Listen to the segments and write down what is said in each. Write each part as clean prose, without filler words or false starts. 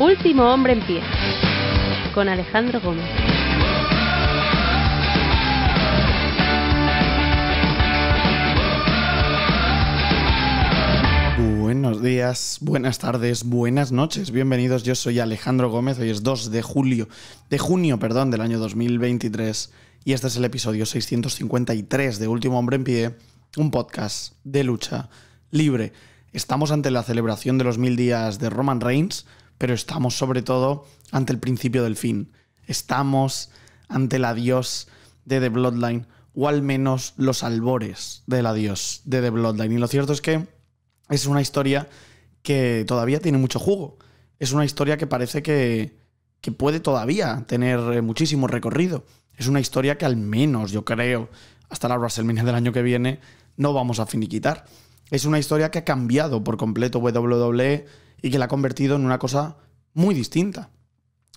Último hombre en pie, con Alejandro Gómez. Buenos días, buenas tardes, buenas noches, bienvenidos. Yo soy Alejandro Gómez, hoy es 2 de junio del año 2023 y este es el episodio 653 de Último Hombre en Pie, un podcast de lucha libre. Estamos ante la celebración de los 1000 días de Roman Reigns, pero estamos sobre todo ante el principio del fin. Estamos ante el adiós de The Bloodline, o al menos los albores del adiós de The Bloodline. Y lo cierto es que es una historia que todavía tiene mucho jugo. Es una historia que parece que puede todavía tener muchísimo recorrido. Es una historia que al menos, yo creo, hasta la WrestleMania del año que viene, no vamos a finiquitar. Es una historia que ha cambiado por completo WWE y que la ha convertido en una cosa muy distinta,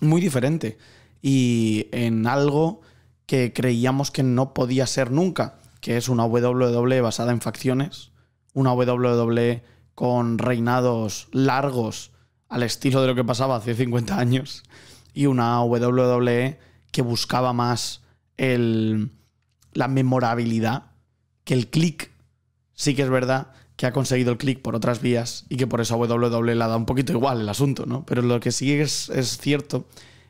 muy diferente y en algo que creíamos que no podía ser nunca, que es una WWE basada en facciones, una WWE con reinados largos al estilo de lo que pasaba hace 50 años y una WWE que buscaba más la memorabilidad que el click. Sí que es verdad que ha conseguido el click por otras vías y que por eso a WWE le ha dado un poquito igual el asunto, ¿no? Pero lo que sí es cierto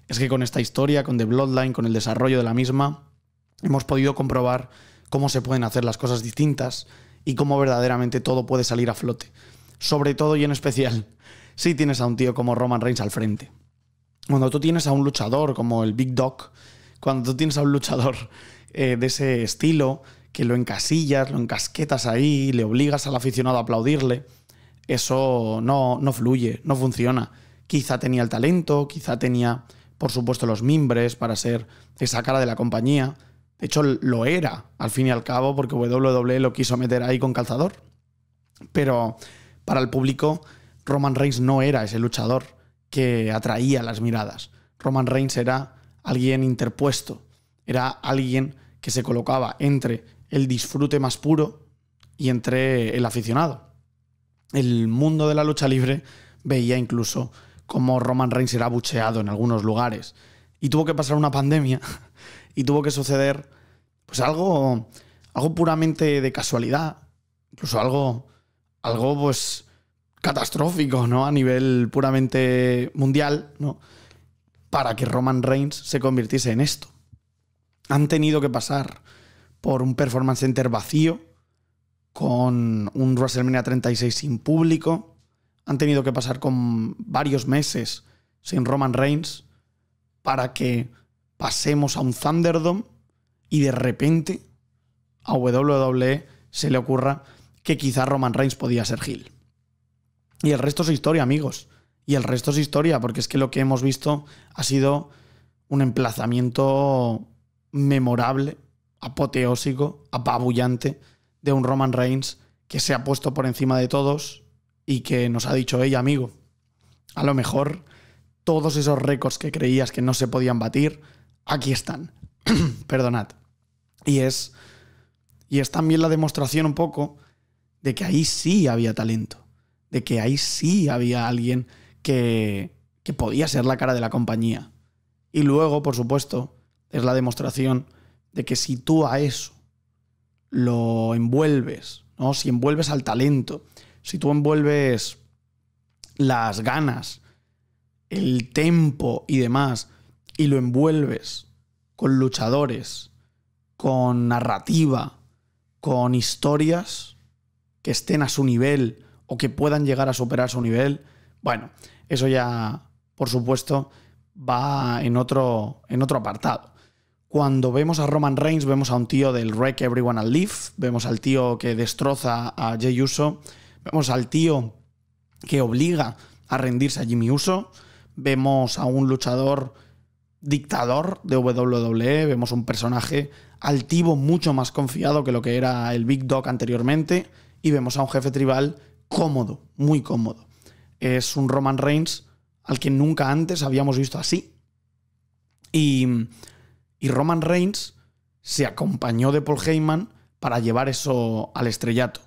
es que con esta historia, con The Bloodline, con el desarrollo de la misma, hemos podido comprobar cómo se pueden hacer las cosas distintas y cómo verdaderamente todo puede salir a flote. Sobre todo y en especial si tienes a un tío como Roman Reigns al frente. Cuando tú tienes a un luchador como el Big Dog, cuando tú tienes a un luchador de ese estilo, que lo encasillas, lo encasquetas ahí, le obligas al aficionado a aplaudirle, eso no fluye, no funciona. Quizá tenía el talento, quizá tenía, por supuesto, los mimbres para ser esa cara de la compañía. De hecho, lo era, al fin y al cabo, porque WWE lo quiso meter ahí con calzador. Pero para el público, Roman Reigns no era ese luchador que atraía las miradas. Roman Reigns era alguien interpuesto, era alguien que se colocaba entre el disfrute más puro y entre el aficionado. El mundo de la lucha libre veía incluso cómo Roman Reigns era abucheado en algunos lugares. Y tuvo que pasar una pandemia y tuvo que suceder pues algo puramente de casualidad, incluso algo pues catastrófico, ¿no? A nivel puramente mundial, ¿no? Para que Roman Reigns se convirtiese en esto. Han tenido que pasar por un Performance Center vacío, con un WrestleMania 36 sin público. Han tenido que pasar con varios meses sin Roman Reigns para que pasemos a un Thunderdome y de repente a WWE se le ocurra que quizá Roman Reigns podía ser heel. Y el resto es historia, amigos. Y el resto es historia, porque es que lo que hemos visto ha sido un emplazamiento memorable, apoteósico, apabullante de un Roman Reigns que se ha puesto por encima de todos y que nos ha dicho: hey, amigo, a lo mejor todos esos récords que creías que no se podían batir, aquí están. Perdonad. Y es también la demostración un poco de que ahí sí había talento, de que ahí sí había alguien que podía ser la cara de la compañía. Y luego, por supuesto, es la demostración de que si tú a eso lo envuelves, ¿no? Si envuelves al talento, si tú envuelves las ganas, el tempo y demás, y lo envuelves con luchadores, con narrativa, con historias que estén a su nivel o que puedan llegar a superar su nivel, bueno, eso ya, por supuesto, va en otro apartado. Cuando vemos a Roman Reigns, vemos a un tío del Wreck Everyone and Leave, vemos al tío que destroza a Jey Uso, vemos al tío que obliga a rendirse a Jimmy Uso, vemos a un luchador dictador de WWE, vemos un personaje altivo mucho más confiado que lo que era el Big Dog anteriormente y vemos a un jefe tribal cómodo, muy cómodo. Es un Roman Reigns al que nunca antes habíamos visto así. Y Roman Reigns se acompañó de Paul Heyman para llevar eso al estrellato.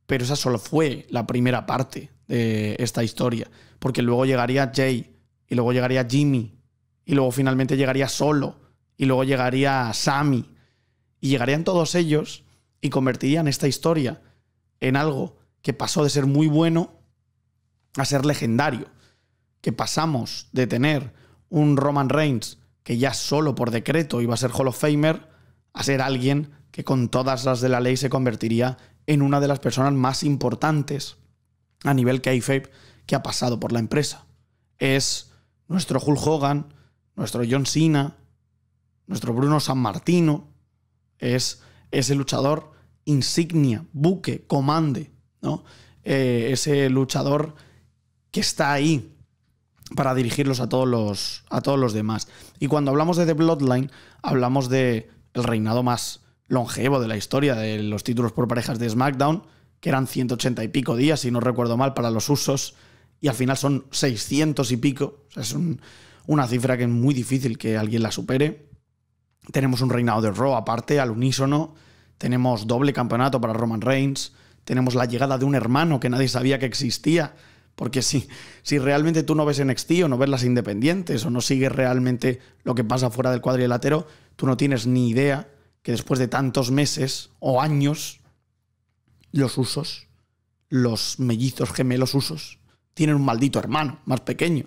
Pero esa solo fue la primera parte de esta historia, porque luego llegaría Jey y luego llegaría Jimmy, y luego finalmente llegaría Solo, y luego llegaría Sami, y llegarían todos ellos y convertirían esta historia en algo que pasó de ser muy bueno a ser legendario. Que pasamos de tener un Roman Reigns que ya solo por decreto iba a ser Hall of Famer a ser alguien que con todas las de la ley se convertiría en una de las personas más importantes a nivel kayfabe que ha pasado por la empresa. Es nuestro Hulk Hogan, nuestro John Cena, nuestro Bruno Sammartino, es ese luchador insignia, buque, comande, ¿no? Ese luchador que está ahí para dirigirlos a todos los demás. Y cuando hablamos de The Bloodline, hablamos de el reinado más longevo de la historia de los títulos por parejas de SmackDown, que eran 180 y pico días, si no recuerdo mal, para los Usos, y al final son 600 y pico. O sea, es una cifra que es muy difícil que alguien la supere. Tenemos un reinado de Raw aparte, al unísono. Tenemos doble campeonato para Roman Reigns. Tenemos la llegada de un hermano que nadie sabía que existía. Porque si realmente tú no ves NXT o no ves las independientes o no sigues realmente lo que pasa fuera del cuadrilátero, tú no tienes ni idea que después de tantos meses o años, los Usos, los mellizos gemelos Usos, tienen un maldito hermano más pequeño.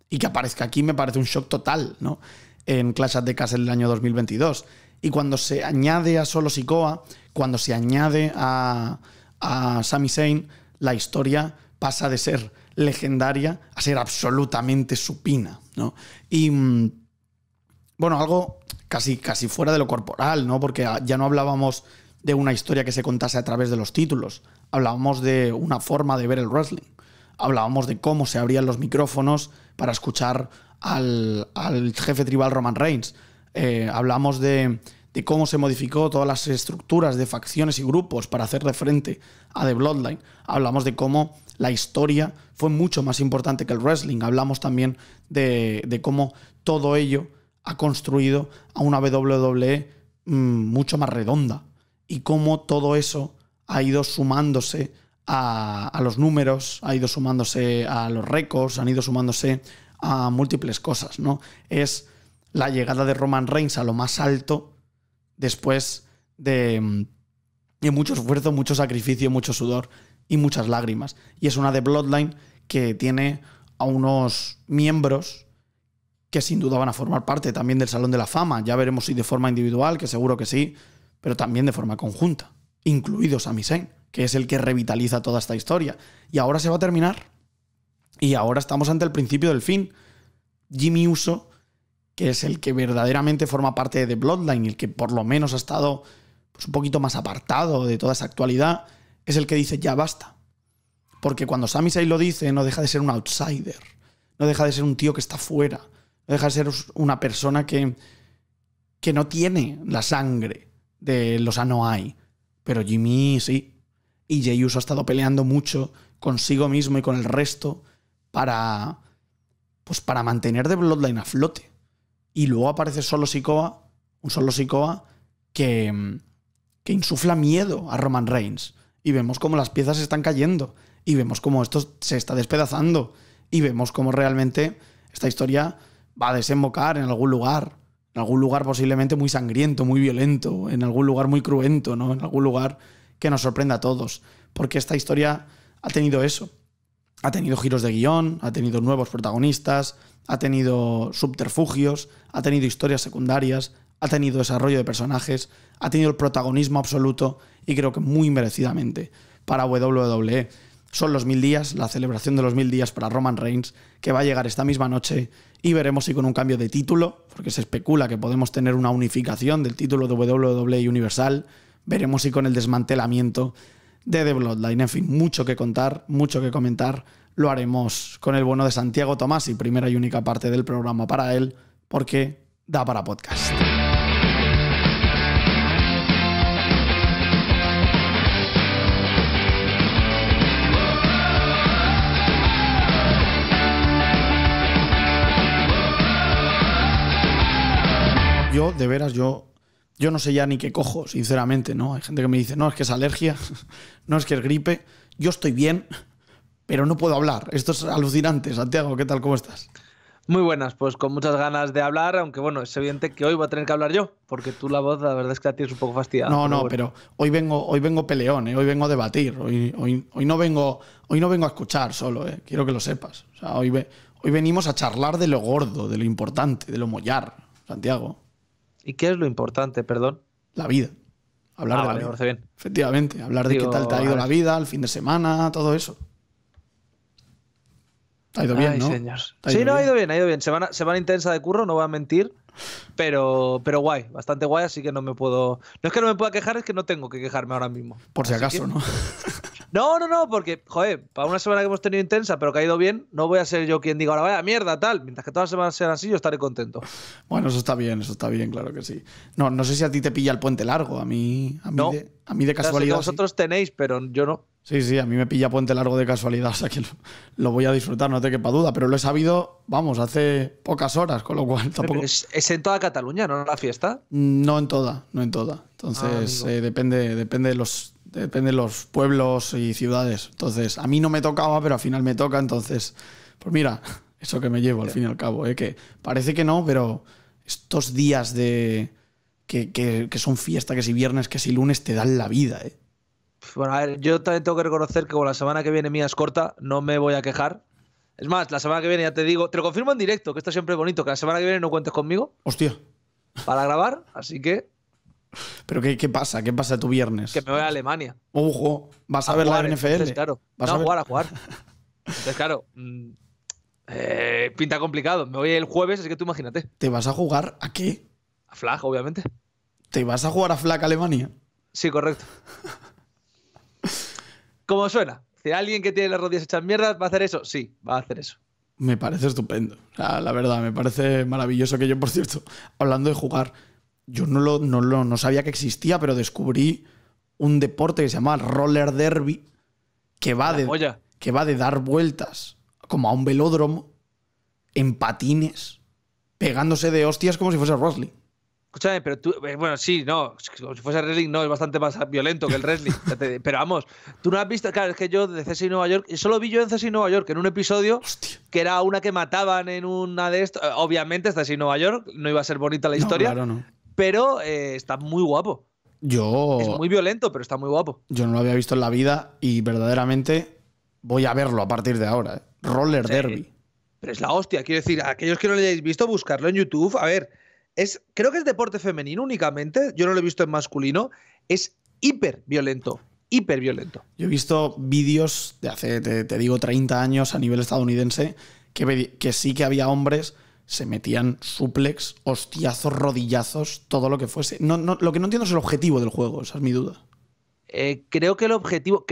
Y que aparezca aquí me parece un shock total, ¿no? En Clash at the Castle del año 2022. Y cuando se añade a Solo Sikoa, cuando se añade a Sami Zayn, la historia pasa de ser legendaria a ser absolutamente supina, ¿no? Y, bueno, algo casi fuera de lo corporal, ¿no? Porque ya no hablábamos de una historia que se contase a través de los títulos. Hablábamos de una forma de ver el wrestling. Hablábamos de cómo se abrían los micrófonos para escuchar al jefe tribal Roman Reigns. Hablamos de cómo se modificó todas las estructuras de facciones y grupos para hacerle frente a The Bloodline. Hablamos de cómo la historia fue mucho más importante que el wrestling. Hablamos también de cómo todo ello ha construido a una WWE mucho más redonda y cómo todo eso ha ido sumándose a los números, ha ido sumándose a los récords, han ido sumándose a múltiples cosas, ¿no? Es la llegada de Roman Reigns a lo más alto después de mucho esfuerzo, mucho sacrificio, mucho sudor y muchas lágrimas. Y es una de Bloodline que tiene a unos miembros que sin duda van a formar parte también del Salón de la Fama. Ya veremos si de forma individual, que seguro que sí, pero también de forma conjunta, incluido Sami Zayn, que es el que revitaliza toda esta historia. Y ahora se va a terminar. Y ahora estamos ante el principio del fin. Jimmy Uso, que es el que verdaderamente forma parte de The Bloodline, el que por lo menos ha estado pues, un poquito más apartado de toda esa actualidad, es el que dice ya basta. Porque cuando Sami Zayn lo dice, no deja de ser un outsider, no deja de ser un tío que está fuera, no deja de ser una persona que no tiene la sangre de los Anoa'i. Pero Jimmy sí. Y Jey Uso ha estado peleando mucho consigo mismo y con el resto para mantener The Bloodline a flote. Y luego aparece Solo Sikoa, un Solo Sikoa que insufla miedo a Roman Reigns. Y vemos cómo las piezas se están cayendo. Y vemos cómo esto se está despedazando. Y vemos cómo realmente esta historia va a desembocar en algún lugar. En algún lugar posiblemente muy sangriento, muy violento. En algún lugar muy cruento, ¿no? En algún lugar que nos sorprenda a todos. Porque esta historia ha tenido eso. Ha tenido giros de guión, ha tenido nuevos protagonistas, ha tenido subterfugios, ha tenido historias secundarias, ha tenido desarrollo de personajes, ha tenido el protagonismo absoluto y creo que muy merecidamente para WWE. Son los 1000 días, la celebración de los 1000 días para Roman Reigns, que va a llegar esta misma noche y veremos si con un cambio de título, porque se especula que podemos tener una unificación del título de WWE Universal, veremos si con el desmantelamiento de The Bloodline. En fin, mucho que contar, mucho que comentar. Lo haremos con el bueno de Santiago Tomás y primera y única parte del programa para él, porque da para podcast. Yo, de veras, yo no sé ya ni qué cojo, sinceramente, ¿no? Hay gente que me dice, no, es que es alergia, no es que es gripe. Yo estoy bien, pero no puedo hablar. Esto es alucinante. Santiago, ¿qué tal? ¿Cómo estás? Muy buenas, pues con muchas ganas de hablar, aunque bueno, es evidente que hoy voy a tener que hablar yo, porque tú la voz, la verdad es que la tienes un poco fastidiada. No, pero hoy vengo peleón, hoy vengo a debatir, hoy no vengo a escuchar solo, quiero que lo sepas. O sea, hoy venimos a charlar de lo gordo, de lo importante, de lo mollar, Santiago. ¿Y qué es lo importante, perdón? La vida. Hablar de la vale, vida. me parece bien. Efectivamente, hablar de qué tal te ha ido la vida, el fin de semana, todo eso. Te ha ido bien, ¿no? Señor. Sí, no, ha ido bien. Semana intensa de curro, no voy a mentir, pero guay, bastante guay, así que no me puedo... No es que no me pueda quejar, es que no tengo que quejarme ahora mismo. Por si acaso, ¿no? No, porque, joder, para una semana que hemos tenido intensa, pero que ha ido bien, no voy a ser yo quien diga ahora, vaya mierda, tal. Mientras que todas las semanas sean así, yo estaré contento. Bueno, eso está bien, claro que sí. No sé si a ti te pilla el puente largo, a mí de casualidad. Sé que vosotros tenéis, pero yo no. Sí, a mí me pilla puente largo de casualidad, o sea que lo voy a disfrutar, no te quepa duda, pero lo he sabido, vamos, hace pocas horas, con lo cual tampoco... Es en toda Cataluña, ¿no? La fiesta. No en toda. Entonces, depende de los pueblos y ciudades. Entonces, a mí no me tocaba, pero al final me toca, entonces, pues mira, eso que me llevo al fin y al cabo, que parece que no, pero estos días de que son fiesta, que si viernes, que si lunes, te dan la vida, Bueno, a ver, yo también tengo que reconocer que con la semana que viene mía es corta, no me voy a quejar. Es más, la semana que viene ya te digo, te lo confirmo en directo, que esto siempre es bonito, que la semana que viene no cuentes conmigo. Hostia. Para grabar, así que... ¿Pero qué pasa? ¿Qué pasa tu viernes? Que me voy a Alemania. Ojo, ¿vas a ver jugar, la NFL? Entonces, claro. A jugar. Entonces, claro, pinta complicado. Me voy el jueves, así que tú imagínate. ¿Te vas a jugar a qué? A Flag, obviamente. ¿Te vas a jugar a Flag Alemania? Sí, correcto. ¿Cómo suena? Si alguien que tiene las rodillas hechas mierda va a hacer eso, sí, va a hacer eso. Me parece estupendo. O sea, la verdad, me parece maravilloso que yo, por cierto, hablando de jugar, yo no sabía que existía, pero descubrí un deporte que se llama roller derby, que va de dar vueltas como a un velódromo en patines, pegándose de hostias como si fuese wrestling. Escúchame, pero tú... Bueno, sí, no. Como si fuese wrestling, no. Es bastante más violento que el wrestling. Pero vamos, tú no has visto... Claro, es que yo de CSI Nueva York... Solo vi yo en CSI Nueva York en un episodio. Hostia. Que era una que mataban en una de estos... Obviamente, CSI Nueva York. No iba a ser bonita la historia. No, claro, no. Pero está muy guapo. Es muy violento, pero está muy guapo. Yo no lo había visto en la vida y verdaderamente voy a verlo a partir de ahora. Roller derby. Pero es la hostia. Quiero decir, a aquellos que no lo hayáis visto, buscarlo en YouTube. A ver... Creo que es deporte femenino únicamente, yo no lo he visto en masculino, es hiper violento. Yo he visto vídeos de hace, te digo, 30 años a nivel estadounidense que sí que había hombres, se metían suplex, hostiazos, rodillazos, todo lo que fuese. Lo que no entiendo es el objetivo del juego, esa es mi duda. Creo que el objetivo,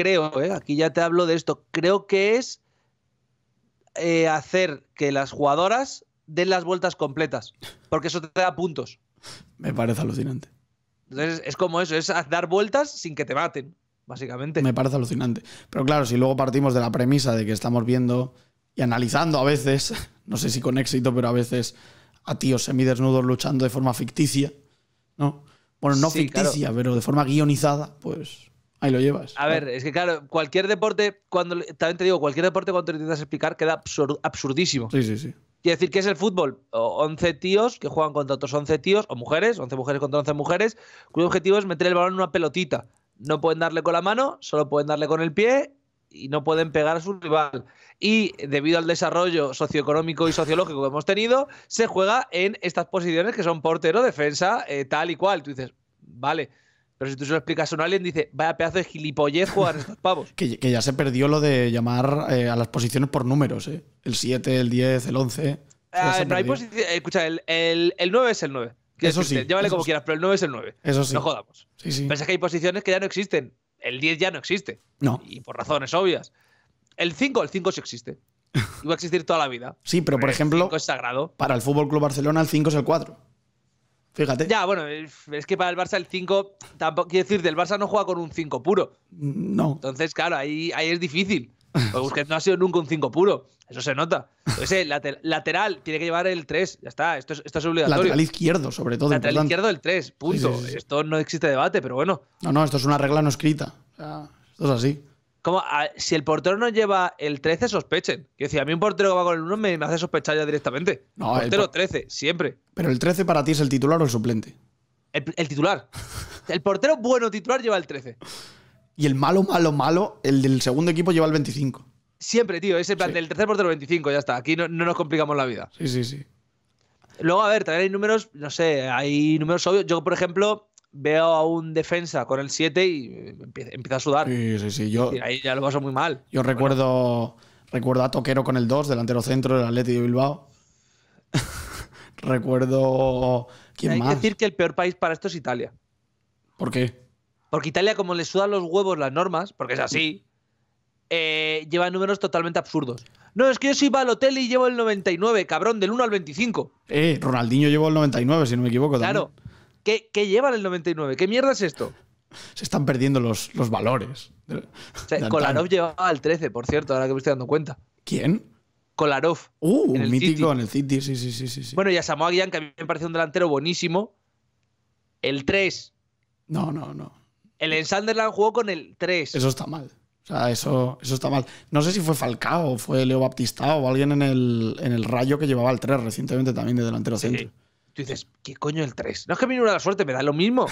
aquí ya te hablo de esto, creo que es hacer que las jugadoras den las vueltas completas, porque eso te da puntos. Me parece alucinante. Entonces es como eso, es dar vueltas sin que te maten, básicamente. Me parece alucinante. Pero claro, si luego partimos de la premisa de que estamos viendo y analizando a veces, no sé si con éxito, pero a veces a tíos semidesnudos luchando de forma ficticia, ¿no? Bueno, no sí, ficticia, claro, pero de forma guionizada, pues ahí lo llevas. A ver, es que claro, cualquier deporte, también te digo, cualquier deporte cuando te intentas explicar queda absurdísimo. Sí. Quiere decir que es el fútbol, 11 tíos que juegan contra otros 11 tíos, o mujeres, 11 mujeres contra 11 mujeres, cuyo objetivo es meter el balón en una pelotita. No pueden darle con la mano, solo pueden darle con el pie y no pueden pegar a su rival. Y debido al desarrollo socioeconómico y sociológico que hemos tenido, se juega en estas posiciones que son portero, defensa, tal y cual. Tú dices, vale, pero si tú se lo explicas a alguien, dice, vaya pedazo de gilipollez juegan estos pavos. Que ya se perdió lo de llamar a las posiciones por números, ¿eh? El 7, el 10, el 11. No hay posición. Escucha, el 9 es el 9. Eso sí. Llámale como quieras, pero el 9 es el 9. Eso sí. No jodamos. Sí. Pero es que hay posiciones que ya no existen. El 10 ya no existe. No. Y por razones obvias. El 5 sí existe. Y va a existir toda la vida. Sí, pero por ejemplo, el 5 es sagrado. Para el FC Barcelona el 5 es el 4. Fíjate. Ya, bueno, es que para el Barça el 5, tampoco quiero decir, del Barça no juega con un 5 puro. No. Entonces, claro, ahí es difícil. Porque Busquets no ha sido nunca un 5 puro. Eso se nota. Entonces, lateral tiene que llevar el 3. Ya está, esto es obligatorio. Lateral izquierdo, sobre todo. Lateral izquierdo el 3, punto. Sí. Esto no existe debate, pero bueno. No, esto es una regla no escrita. O sea, esto es así. Si el portero no lleva el 13, sospechen. Quiero decir, a mí un portero que va con el 1 me hace sospechar ya directamente. No, portero 13, siempre. Pero el 13 para ti es el titular o el suplente. El titular. El portero bueno titular lleva el 13. Y el malo, el del segundo equipo lleva el 25. Siempre, tío. Ese plan Sí. del tercer portero 25, ya está. Aquí no nos complicamos la vida. Sí. Luego, a ver, también hay números, no sé, hay números obvios. Yo, por ejemplo, veo a un defensa con el 7 y empieza a sudar. Sí. Ahí ya lo paso muy mal. Yo recuerdo a Toquero con el 2, delantero centro del Athletic de Bilbao. Recuerdo... ¿Quién Hay más? que decir que el peor país para esto es Italia. ¿Por qué? Porque Italia, como le sudan los huevos las normas, porque es así, lleva números totalmente absurdos. No, es que yo soy Balotelli y llevo el 99, cabrón, del 1 al 25. Ronaldinho llevó el 99, si no me equivoco. Claro. También. ¿Qué llevan el 99? ¿Qué mierda es esto? Se están perdiendo los valores. O sea, Kolarov llevaba el 13, por cierto, ahora que me estoy dando cuenta. ¿Quién? Kolarov. En el mítico City. en el City, sí. Bueno, y a Samoa Gyan, que a mí me parece un delantero buenísimo. El 3. No. El Sunderland jugó con el 3. Eso está mal. O sea, eso está mal. No sé si fue Falcao o fue Leo Baptistao o alguien en el Rayo que llevaba el 3 recientemente también de delantero centro. Tú dices, ¿qué coño el 3? No es que me una la suerte, me da lo mismo.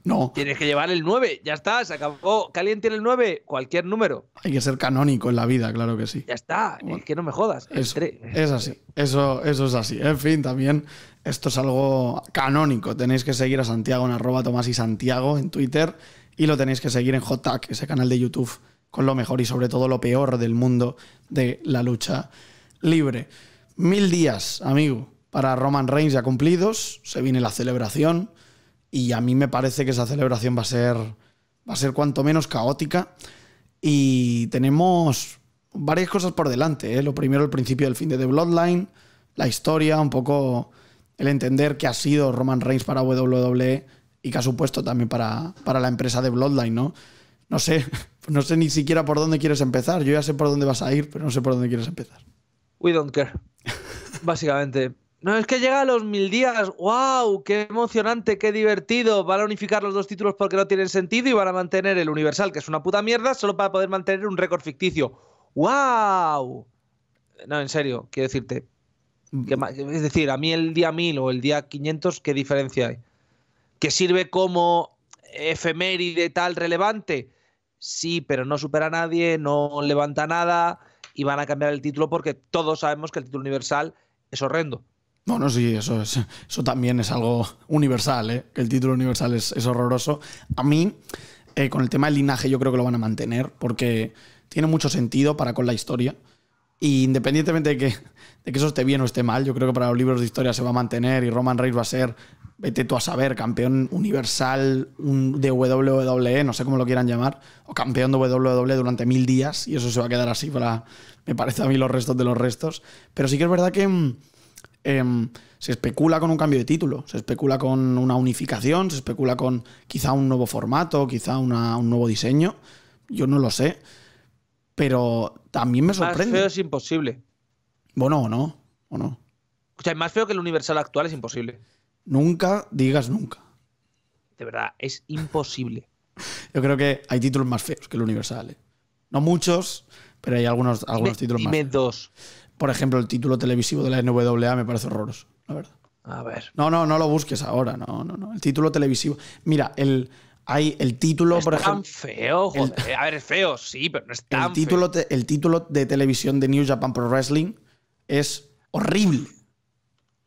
No. Tienes que llevar el 9, ya está, se acabó. ¿Que alguien tiene el 9? Cualquier número. Hay que ser canónico en la vida, claro que sí. Ya está, Bueno, es que no me jodas. El Eso, 3. es así. Eso es así. En fin, también esto es algo canónico. Tenéis que seguir a Santiago en @TomásYSantiago en Twitter y lo tenéis que seguir en HotTag, ese canal de YouTube con lo mejor y sobre todo lo peor del mundo de la lucha libre. 1000 días, amigo, para Roman Reigns ya cumplidos. Se viene la celebración y a mí me parece que esa celebración va a ser cuanto menos caótica y tenemos varias cosas por delante, ¿eh? Lo primero, el principio del fin de The Bloodline, la historia, un poco el entender qué ha sido Roman Reigns para WWE y qué ha supuesto también para la empresa de Bloodline, ¿no? No sé ni siquiera por dónde quieres empezar. Yo ya sé por dónde vas a ir, pero no sé por dónde quieres empezar. We don't care. Básicamente. No, es que llega a los 1000 días. ¡Wow! ¡Qué emocionante! ¡Qué divertido! Van a unificar los dos títulos porque no tienen sentido y van a mantener el Universal, que es una puta mierda, solo para poder mantener un récord ficticio. ¡Wow! No, en serio, quiero decirte. Es decir, a mí el día 1000 o el día 500, ¿qué diferencia hay? ¿Que sirve como efeméride tal relevante? Sí, pero no supera a nadie, no levanta nada y van a cambiar el título porque todos sabemos que el título universal es horrendo. Bueno, sí, eso también es algo universal, ¿eh? Que el título universal es horroroso. A mí, con el tema del linaje, yo creo que lo van a mantener porque tiene mucho sentido para con la historia. Y independientemente de que eso esté bien o esté mal, yo creo que para los libros de historia se va a mantener y Roman Reigns va a ser, vete tú a saber, campeón universal de WWE, no sé cómo lo quieran llamar, o campeón de WWE durante 1000 días y eso se va a quedar así para, me parece a mí, los restos de los restos. Pero sí que es verdad que se especula con un cambio de título, se especula con una unificación, se especula con quizá un nuevo formato, quizá un nuevo diseño. Yo no lo sé, pero también me sorprende. Más feo es imposible. Bueno, o no. O sea, más feo que el universal actual es imposible. Nunca digas nunca. De verdad, es imposible. Yo creo que hay títulos más feos que el universal, ¿eh? No muchos, pero hay algunos títulos más Dime feos. 2. Por ejemplo, el título televisivo de la NWA me parece horroroso, la verdad. A ver. No lo busques ahora, no. El título televisivo. Mira, hay el título, Es por tan ejemplo. feo, joder. A ver, es feo, sí, pero no es tan El título de televisión de New Japan Pro Wrestling es horrible.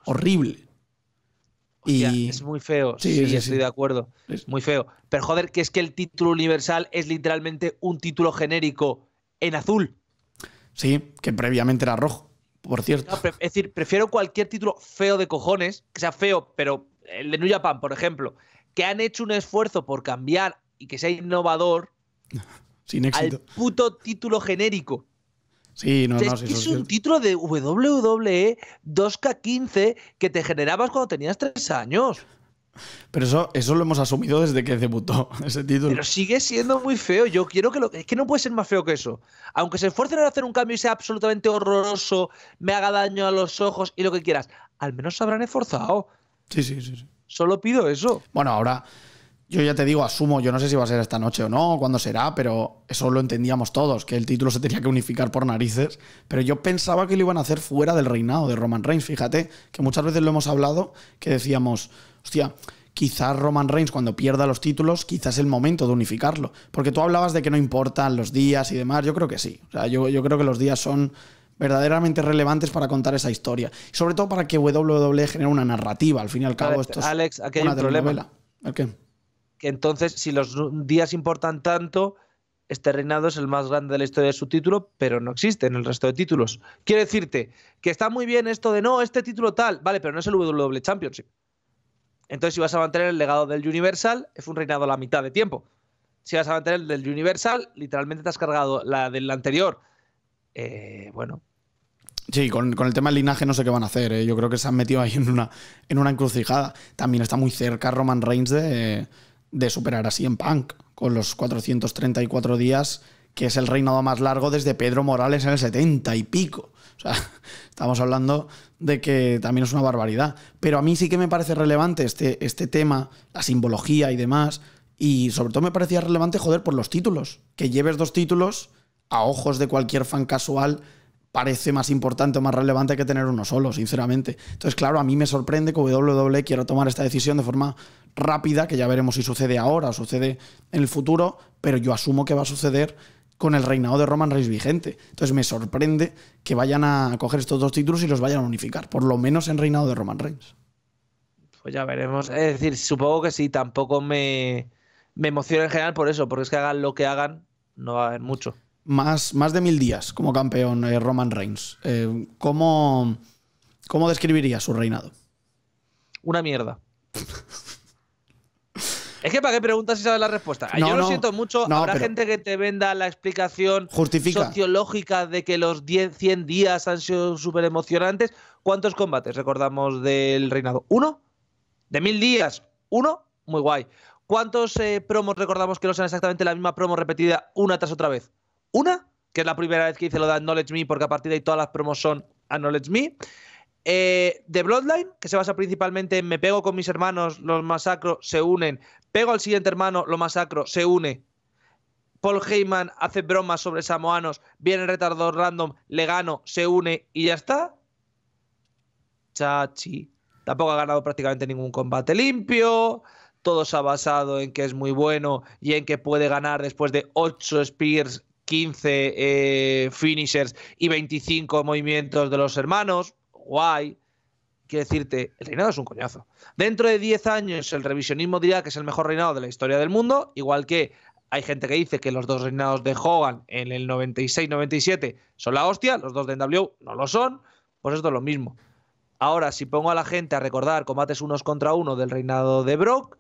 Horrible. Hostia, Y es muy feo. Sí, Estoy de acuerdo. Es muy feo. Pero joder, que es que el título universal es literalmente un título genérico en azul. sí, que previamente era rojo, por cierto. No, es decir, prefiero cualquier título feo de cojones, que sea feo, pero el de New Japan, por ejemplo, que han hecho un esfuerzo por cambiar y que sea innovador Sin éxito. al puto título genérico. Sí, no, O sea, no, es sí, que eso es es un cierto. título de WWE 2K15 que te generabas cuando tenías 3 años. Pero eso lo hemos asumido desde que debutó ese título. Pero sigue siendo muy feo. Yo quiero que es que no puede ser más feo que eso. Aunque se esfuercen en hacer un cambio y sea absolutamente horroroso, me haga daño a los ojos y lo que quieras, al menos se habrán esforzado. Sí. Solo pido eso. Bueno, ahora Yo ya te digo, asumo, yo no sé si va a ser esta noche o no, o cuándo será, pero eso lo entendíamos todos, que el título se tenía que unificar por narices. Pero yo pensaba que lo iban a hacer fuera del reinado de Roman Reigns. Fíjate que muchas veces lo hemos hablado, que decíamos, hostia, quizás Roman Reigns cuando pierda los títulos, quizás es el momento de unificarlo. Porque tú hablabas de que no importan los días y demás, yo creo que sí. O sea, yo creo que los días son verdaderamente relevantes para contar esa historia. Y sobre todo para que WWE genere una narrativa. Al fin y al cabo, esto es Alex, aquí hay una un problema. telenovela. ¿El qué? Que entonces, si los días importan tanto, este reinado es el más grande de la historia de su título, pero no existe en el resto de títulos. Quiero decirte que está muy bien esto de no, este título tal, vale, pero no es el WWE Championship. Entonces, si vas a mantener el legado del Universal, es un reinado a la mitad de tiempo. Si vas a mantener el del Universal, literalmente te has cargado la del anterior. Bueno. Sí, con el tema del linaje no sé qué van a hacer. Yo creo que se han metido ahí en una encrucijada. También está muy cerca Roman Reigns de superar a CM Punk con los 434 días, que es el reinado más largo desde Pedro Morales en el 70 y pico. O sea, estamos hablando de que también es una barbaridad. Pero a mí sí que me parece relevante este tema, la simbología y demás. Y sobre todo me parecía relevante, joder, por los títulos. Que lleves 2 títulos, a ojos de cualquier fan casual, parece más importante o más relevante que tener uno solo, sinceramente. Entonces, claro, a mí me sorprende que WWE quiera tomar esta decisión de forma rápida, que ya veremos si sucede ahora o sucede en el futuro, pero yo asumo que va a suceder con el reinado de Roman Reigns vigente. Entonces me sorprende que vayan a coger estos 2 títulos y los vayan a unificar, por lo menos en reinado de Roman Reigns. Pues ya veremos. Es decir, supongo que sí, tampoco me emociona en general por eso, porque es que hagan lo que hagan, no va a haber mucho. Más de 1000 días como campeón Roman Reigns. ¿Cómo describirías su reinado? Una mierda. Es que ¿para qué preguntas si sabes la respuesta? No, yo lo siento mucho. no, Habrá pero gente que te venda la explicación justifica. sociológica de que los 100 días han sido súper emocionantes. ¿Cuántos combates recordamos del reinado? ¿1? ¿De 1000 días? ¿1? Muy guay. ¿Cuántos promos recordamos que no sean exactamente la misma promo repetida una tras otra vez? ¿Una? Que es la primera vez que hice lo de Acknowledge Me, porque a partir de ahí todas las promos son Acknowledge Me. The Bloodline, que se basa principalmente en me pego con mis hermanos, los masacro, se unen. Pego al siguiente hermano, lo masacro, se une. Paul Heyman hace bromas sobre samoanos, viene el retardador random, le gano, se une y ya está. Chachi. Tampoco ha ganado prácticamente ningún combate limpio. Todo se ha basado en que es muy bueno y en que puede ganar después de 8 Spears, 15 finishers y 25 movimientos de los hermanos. Guay. Quiero decirte, el reinado es un coñazo. Dentro de 10 años el revisionismo dirá que es el mejor reinado de la historia del mundo, igual que hay gente que dice que los 2 reinados de Hogan en el 96-97 son la hostia, los 2 de NWO no lo son, pues esto es lo mismo. Ahora, si pongo a la gente a recordar combates unos contra uno del reinado de Brock,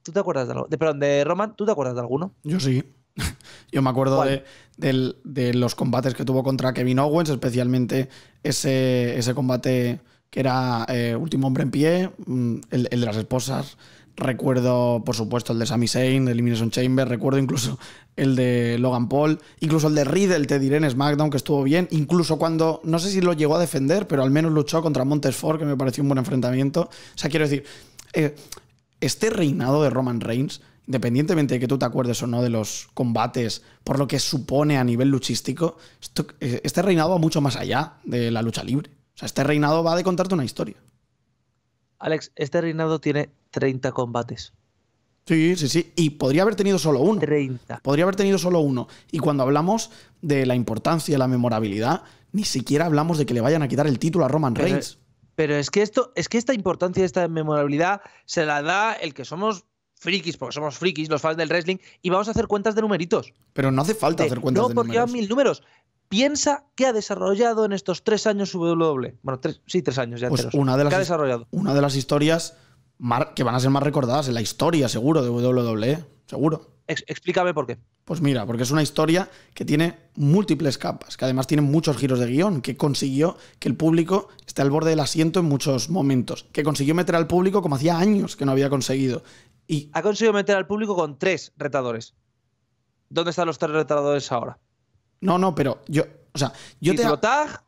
¿tú te acuerdas de algo? De Roman, ¿tú te acuerdas de alguno? Yo sí. Yo me acuerdo de los combates que tuvo contra Kevin Owens, especialmente ese combate que era último hombre en pie, el de las esposas. Recuerdo, por supuesto, el de Sami Zayn, de Elimination Chamber. Recuerdo incluso el de Logan Paul. Incluso el de Riddle, te diré, en SmackDown, que estuvo bien. Incluso cuando, no sé si lo llegó a defender, pero al menos luchó contra Montez Ford, que me pareció un buen enfrentamiento. O sea, quiero decir, este reinado de Roman Reigns, independientemente de que tú te acuerdes o no de los combates, por lo que supone a nivel luchístico, este reinado va mucho más allá de la lucha libre. O sea, este reinado va de contarte una historia. Alex, este reinado tiene 30 combates. Sí, sí, sí. Y podría haber tenido solo uno. 30. Podría haber tenido solo uno. Y cuando hablamos de la importancia, la memorabilidad, ni siquiera hablamos de que le vayan a quitar el título a Roman Reigns. Pero es que esta importancia, esta memorabilidad, se la da el que somos frikis, porque somos frikis, los fans del wrestling, y vamos a hacer cuentas de numeritos. Pero no hace falta hacer cuentas de números. No, porque llevan 1000 números. Piensa qué ha desarrollado en estos 3 años WWE. Bueno, 3 años ya pues enteros. ¿Qué ha desarrollado? Una de las historias que van a ser más recordadas en la historia, seguro, de WWE. Seguro. Explícame por qué. Pues mira, porque es una historia que tiene múltiples capas, que además tiene muchos giros de guión, que consiguió que el público esté al borde del asiento en muchos momentos, que consiguió meter al público como hacía años que no había conseguido. Y ha conseguido meter al público con 3 retadores. ¿Dónde están los 3 retadores ahora? No, pero yo tag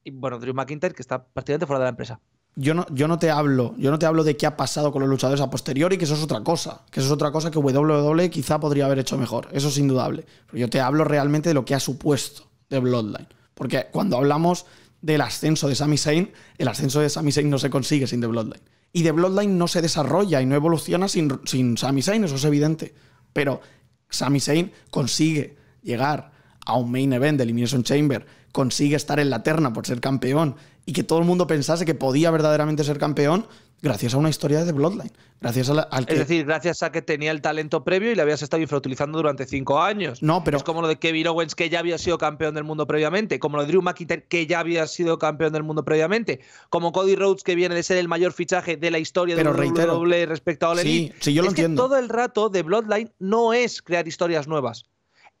y bueno, Drew McIntyre, que está prácticamente fuera de la empresa. yo no te hablo de qué ha pasado con los luchadores a posteriori, que eso es otra cosa. Que eso es otra cosa que WWE quizá podría haber hecho mejor. Eso es indudable. Pero yo te hablo realmente de lo que ha supuesto de Bloodline. Porque cuando hablamos del ascenso de Sami Zayn, el ascenso de Sami Zayn no se consigue sin The Bloodline. Y The Bloodline no se desarrolla y no evoluciona sin Sami Zayn, eso es evidente. Pero Sami Zayn consigue llegar a un main event de Elimination Chamber, consigue estar en la terna por ser campeón y que todo el mundo pensase que podía verdaderamente ser campeón gracias a una historia de The Bloodline. Gracias al que... Es decir, gracias a que tenía el talento previo y le habías estado infrautilizando durante 5 años. No, pero... Es como lo de Kevin Owens, que ya había sido campeón del mundo previamente, como lo de Drew McIntyre, que ya había sido campeón del mundo previamente, como Cody Rhodes, que viene de ser el mayor fichaje de la historia de WWE respecto a All Elite. Sí, yo lo entiendo. Que todo el rato de Bloodline no es crear historias nuevas,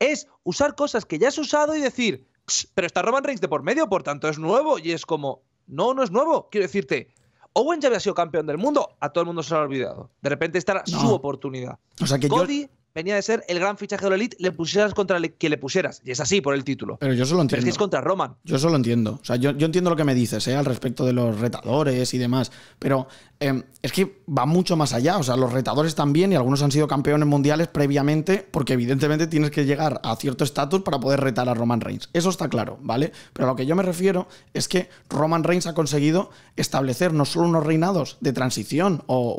es usar cosas que ya has usado y decir, pero está Roman Reigns de por medio, por tanto es nuevo. Y es como, no es nuevo. Quiero decirte, Owen ya había sido campeón del mundo, a todo el mundo se lo ha olvidado. De repente esta era su oportunidad. O sea que Cody venía de ser el gran fichaje de la Elite, le pusieras contra quien le pusieras. Y es así por el título. Pero yo eso lo entiendo. Pero es que es contra Roman. Yo eso lo entiendo. O sea, yo entiendo lo que me dices, al respecto de los retadores y demás. Pero es que va mucho más allá. O sea, los retadores también, y algunos han sido campeones mundiales previamente, porque evidentemente tienes que llegar a cierto estatus para poder retar a Roman Reigns. Eso está claro, ¿vale? Pero a lo que yo me refiero es que Roman Reigns ha conseguido establecer no solo unos reinados de transición o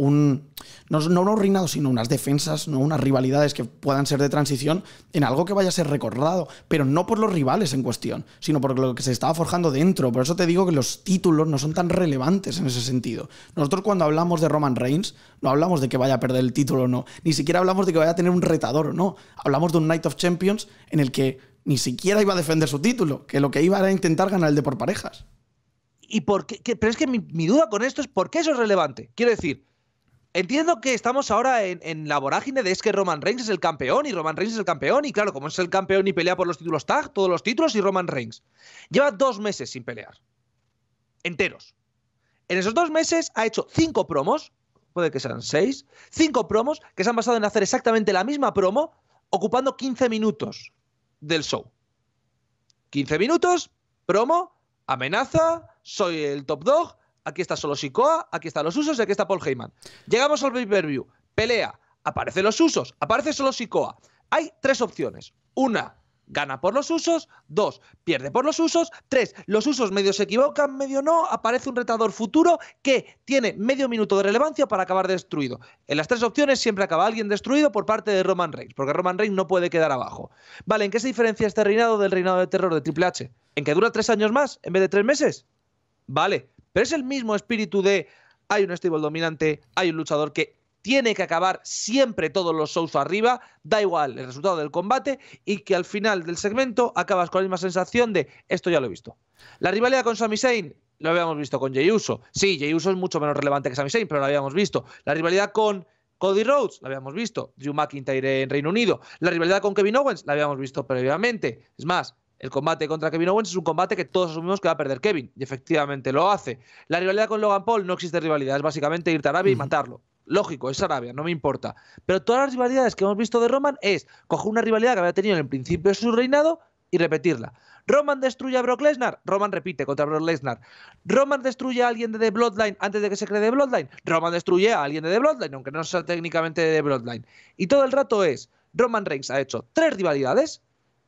no unos reinados, sino unas defensas, no unas rivalidades que puedan ser de transición en algo que vaya a ser recordado, pero no por los rivales en cuestión, sino por lo que se estaba forjando dentro. Por eso te digo que los títulos no son tan relevantes en ese sentido. Nosotros cuando hablamos de Roman Reigns, no hablamos de que vaya a perder el título o no, ni siquiera hablamos de que vaya a tener un retador o no. Hablamos de un Night of Champions en el que ni siquiera iba a defender su título, que lo que iba era intentar ganar el de por parejas. ¿Y por qué? Pero es que mi duda con esto es ¿por qué eso es relevante? Quiero decir, entiendo que estamos ahora en la vorágine de es que Roman Reigns es el campeón y Roman Reigns es el campeón, y claro, como es el campeón y pelea por los títulos tag, todos los títulos, y Roman Reigns lleva 2 meses sin pelear. Enteros. En esos 2 meses ha hecho 5 promos, puede que sean 6, 5 promos que se han basado en hacer exactamente la misma promo, ocupando 15 minutos del show. 15 minutos, promo, amenaza, soy el top dog, aquí está solo Sikoa, aquí están los Usos y aquí está Paul Heyman. Llegamos al pay-per-view, pelea, aparecen los Usos, aparece solo Sikoa. Hay 3 opciones. 1, gana por los Usos. 2, pierde por los Usos. 3, los Usos medio se equivocan, medio no. Aparece un retador futuro que tiene medio minuto de relevancia para acabar destruido. En las 3 opciones siempre acaba alguien destruido por parte de Roman Reigns, porque Roman Reigns no puede quedar abajo. Vale, ¿en qué se diferencia este reinado del reinado de terror de Triple H? ¿En que dura 3 años más en vez de 3 meses? Vale, pero es el mismo espíritu de hay un stable dominante, hay un luchador que tiene que acabar siempre todos los shows arriba, da igual el resultado del combate, y que al final del segmento acabas con la misma sensación de esto ya lo he visto. La rivalidad con Sami Zayn lo habíamos visto con Jey Uso. Sí, Jey Uso es mucho menos relevante que Sami Zayn, pero lo habíamos visto. La rivalidad con Cody Rhodes la habíamos visto. Drew McIntyre en Reino Unido. La rivalidad con Kevin Owens la habíamos visto previamente. Es más, el combate contra Kevin Owens es un combate que todos asumimos que va a perder Kevin, y efectivamente lo hace. La rivalidad con Logan Paul, no existe rivalidad, es básicamente irte a Arabia y matarlo. Lógico, es Arabia, no me importa. Pero todas las rivalidades que hemos visto de Roman es coger una rivalidad que había tenido en el principio de su reinado y repetirla. Roman destruye a Brock Lesnar, Roman repite contra Brock Lesnar. Roman destruye a alguien de The Bloodline antes de que se cree The Bloodline, Roman destruye a alguien de The Bloodline, aunque no sea técnicamente de The Bloodline. Y todo el rato es, Roman Reigns ha hecho 3 rivalidades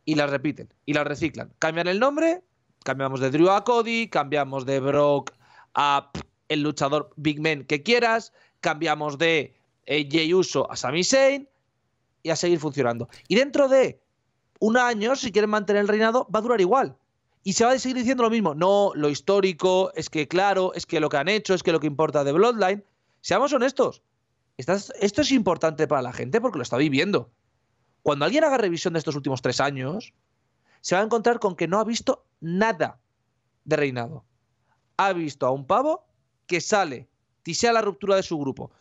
y las repiten, y las reciclan. Cambian el nombre, cambiamos de Drew a Cody, cambiamos de Brock a el luchador Big Man que quieras, cambiamos de Jey Uso a Sami Zayn, y a seguir funcionando. Y dentro de un año, si quieren mantener el reinado, va a durar igual. Y se va a seguir diciendo lo mismo. No, lo histórico, es que claro, es que lo que han hecho, es que lo que importa de Bloodline. Seamos honestos. Esto es importante para la gente porque lo está viviendo. Cuando alguien haga revisión de estos últimos 3 años, se va a encontrar con que no ha visto nada de reinado. Ha visto a un pavo que sale, tisea la ruptura de su grupo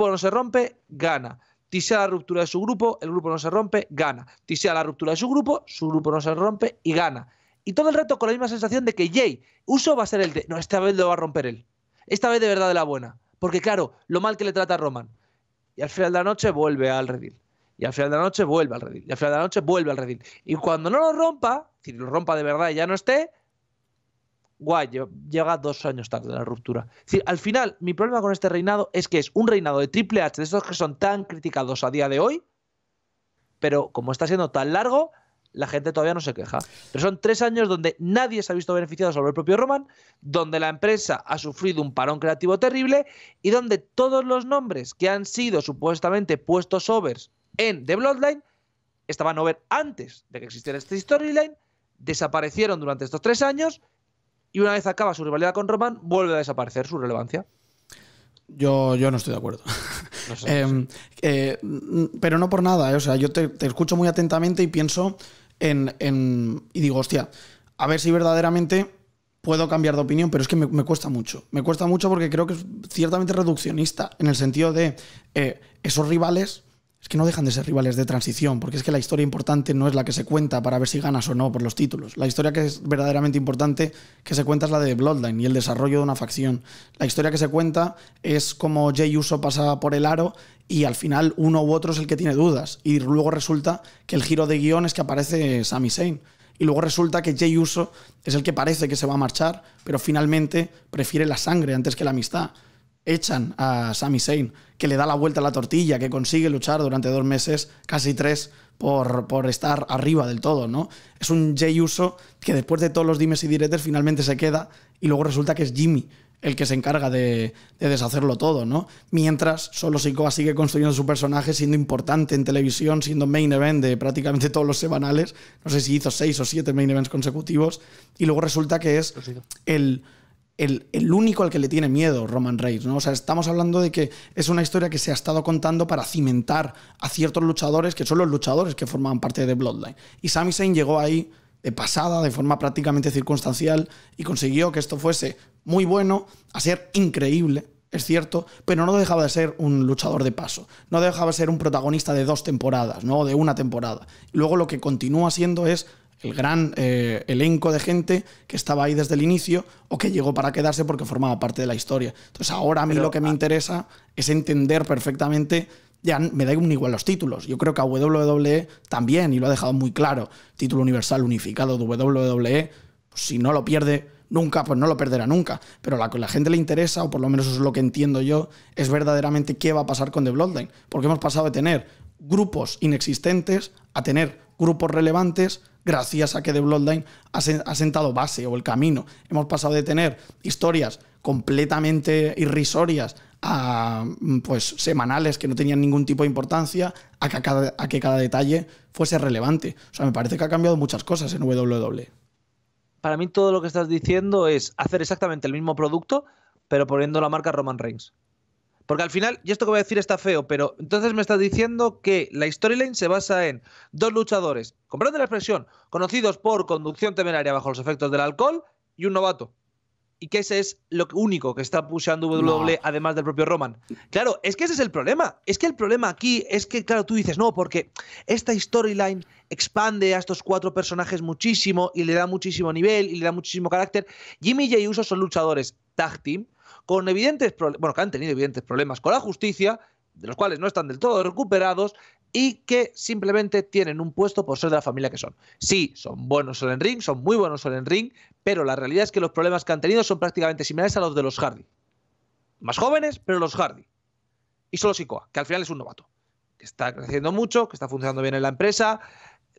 no se rompe, gana. Tisea la ruptura de su grupo, el grupo no se rompe, gana. Tisea la ruptura de su grupo no se rompe y gana. Y todo el rato con la misma sensación de que Jey Uso va a ser el de... No, esta vez lo va a romper él. Esta vez de verdad de la buena. Porque claro, lo mal que le trata a Roman. Y al final de la noche vuelve al redil. Y al final de la noche vuelve al redil. Y al final de la noche vuelve al redil. Y cuando no lo rompa, si lo rompa de verdad y ya no esté, guay, llega 2 años tarde la ruptura. Es decir, al final, mi problema con este reinado es que es un reinado de Triple H, de esos que son tan criticados a día de hoy, pero como está siendo tan largo, la gente todavía no se queja. Pero son 3 años donde nadie se ha visto beneficiado sobre el propio Roman, donde la empresa ha sufrido un parón creativo terrible y donde todos los nombres que han sido supuestamente puestos overs en The Bloodline estaban over antes de que existiera este storyline, desaparecieron durante estos 3 años y una vez acaba su rivalidad con Roman, vuelve a desaparecer su relevancia. Yo no estoy de acuerdo. No sé. Pero no por nada, o sea, yo te escucho muy atentamente y pienso y digo, hostia, a ver si verdaderamente puedo cambiar de opinión, pero es que me cuesta mucho. Me cuesta mucho porque creo que es ciertamente reduccionista, en el sentido de esos rivales. Es que no dejan de ser rivales de transición, porque es que la historia importante no es la que se cuenta para ver si ganas o no por los títulos. La historia que es verdaderamente importante que se cuenta es la de Bloodline y el desarrollo de una facción. La historia que se cuenta es como Jey Uso pasa por el aro y al final uno u otro es el que tiene dudas. Y luego resulta que el giro de guión es que aparece Sami Zayn. Y luego resulta que Jey Uso es el que parece que se va a marchar, pero finalmente prefiere la sangre antes que la amistad. Echan a Sami Zayn, que le da la vuelta a la tortilla, que consigue luchar durante 2 meses, casi 3, por estar arriba del todo, ¿no? Es un Jey Uso que después de todos los dimes y diretes finalmente se queda y luego resulta que es Jimmy el que se encarga de deshacerlo todo, ¿no? Mientras Solo Sikoa sigue construyendo su personaje, siendo importante en televisión, siendo main event de prácticamente todos los semanales. No sé si hizo 6 o 7 main events consecutivos. Y luego resulta que es el único al que le tiene miedo Roman Reigns, ¿no? O sea, estamos hablando de que es una historia que se ha estado contando para cimentar a ciertos luchadores que son los luchadores que formaban parte de Bloodline. Y Sami Zayn llegó ahí de pasada, de forma prácticamente circunstancial, y consiguió que esto fuese muy bueno, a ser increíble, es cierto, pero no dejaba de ser un luchador de paso. No dejaba de ser un protagonista de 2 temporadas, ¿no? De 1 temporada. Y luego lo que continúa siendo es el gran elenco de gente que estaba ahí desde el inicio o que llegó para quedarse porque formaba parte de la historia. Entonces ahora a mí lo que me interesa es entender perfectamente, ya me da igual los títulos. Yo creo que a WWE también, y lo ha dejado muy claro, título universal unificado de WWE, pues si no lo pierde nunca, pues no lo perderá nunca. Pero lo que a la gente le interesa, o por lo menos eso es lo que entiendo yo, es verdaderamente qué va a pasar con The Bloodline. Porque hemos pasado de tener grupos inexistentes a tener grupos relevantes gracias a que The Bloodline ha sentado base o el camino. Hemos pasado de tener historias completamente irrisorias a pues semanales que no tenían ningún tipo de importancia a que cada detalle fuese relevante. O sea, me parece que ha cambiado muchas cosas en WWE. Para mí todo lo que estás diciendo es hacer exactamente el mismo producto, pero poniendo la marca Roman Reigns. Porque al final, y esto que voy a decir está feo, pero entonces me estás diciendo que la storyline se basa en 2 luchadores, con perdón de la expresión, conocidos por conducción temeraria bajo los efectos del alcohol y un novato. Y que ese es lo único que está pusheando WWE, además del propio Roman. Claro, es que ese es el problema. Es que el problema aquí es que, claro, tú dices, no, porque esta storyline expande a estos 4 personajes muchísimo y le da muchísimo nivel y le da muchísimo carácter. Jimmy y Jey Uso son luchadores tag team con evidentes problemas, bueno, que han tenido evidentes problemas con la justicia, de los cuales no están del todo recuperados y que simplemente tienen un puesto por ser de la familia que son. Sí, son buenos en el ring, son muy buenos en el ring, pero la realidad es que los problemas que han tenido son prácticamente similares a los de los Hardy. Más jóvenes, pero los Hardy. Y Solo Sikoa, que al final es un novato, que está creciendo mucho, que está funcionando bien en la empresa,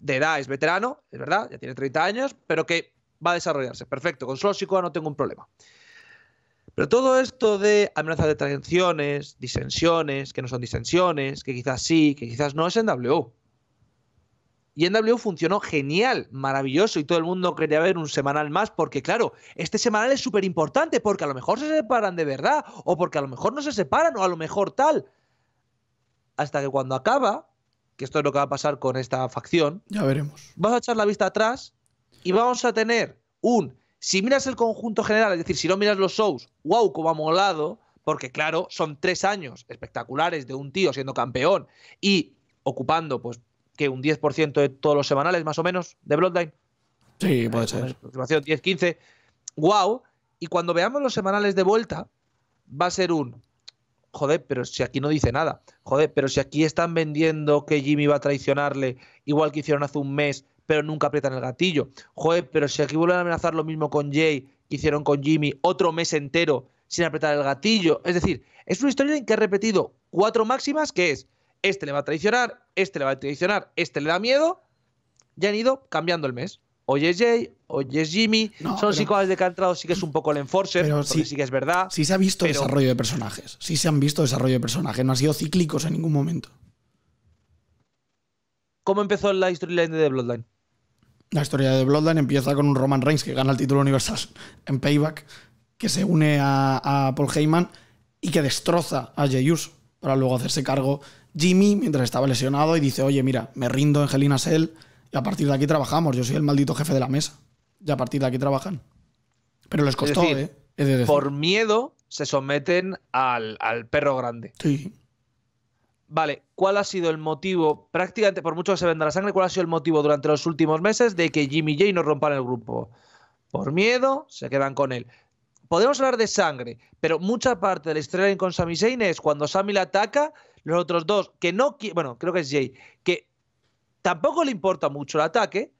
de edad es veterano, es verdad, ya tiene 30 años, pero que va a desarrollarse. Perfecto, con Solo Sikoa no tengo un problema. Pero todo esto de amenazas de tensiones, disensiones, que no son disensiones, que quizás sí, que quizás no, es en NWO. Y en NWO funcionó genial, maravilloso, y todo el mundo quería ver un semanal más, porque claro, este semanal es súper importante, porque a lo mejor se separan de verdad, o porque a lo mejor no se separan, o a lo mejor tal. Hasta que cuando acaba, que esto es lo que va a pasar con esta facción, ya veremos. Vas a echar la vista atrás y vamos a tener si miras el conjunto general, es decir, si no miras los shows, wow, cómo ha molado, porque claro, son 3 años espectaculares de un tío siendo campeón y ocupando, pues, que un 10% de todos los semanales, más o menos, de Bloodline. Sí, puede ser. Aproximación 10, 15. Wow. Y cuando veamos los semanales de vuelta, va a ser joder, pero si aquí no dice nada. Joder, pero si aquí están vendiendo que Jimmy va a traicionarle, igual que hicieron hace un mes, pero nunca aprietan el gatillo. Joder, pero si aquí vuelven a amenazar lo mismo con Jay, que hicieron con Jimmy otro mes entero sin apretar el gatillo. Es decir, es una historia en que ha repetido 4 máximas, que es, este le va a traicionar, este le va a traicionar, este le da miedo, y han ido cambiando el mes. Hoy es Jay, hoy es Jimmy. No, Son 5 veces de que ha entrado, sí que es un poco el enforcer, porque sí que es verdad. Sí se ha visto desarrollo de personajes. Sí se han visto desarrollo de personajes. No han sido cíclicos en ningún momento. ¿Cómo empezó la historia de The Bloodline? La historia de Bloodline empieza con un Roman Reigns que gana el título universal en Payback, que se une a Paul Heyman y que destroza a Jey Uso para luego hacerse cargo Jimmy mientras estaba lesionado y dice, oye, mira, me rindo en Hell in a Cell y a partir de aquí trabajamos. Yo soy el maldito jefe de la mesa. Y a partir de aquí trabajan. Pero les costó, es decir, He de decir. Por miedo se someten al perro grande. Sí. Vale, ¿cuál ha sido el motivo? Prácticamente, por mucho que se venda la sangre, ¿cuál ha sido el motivo durante los últimos meses de que Jimmy y Jay no rompan el grupo? Por miedo, se quedan con él. Podemos hablar de sangre, pero mucha parte de la historia con Sami Zayn es cuando Sami le ataca, los otros dos, que no... Bueno, creo que es Jay, que tampoco le importa mucho el ataque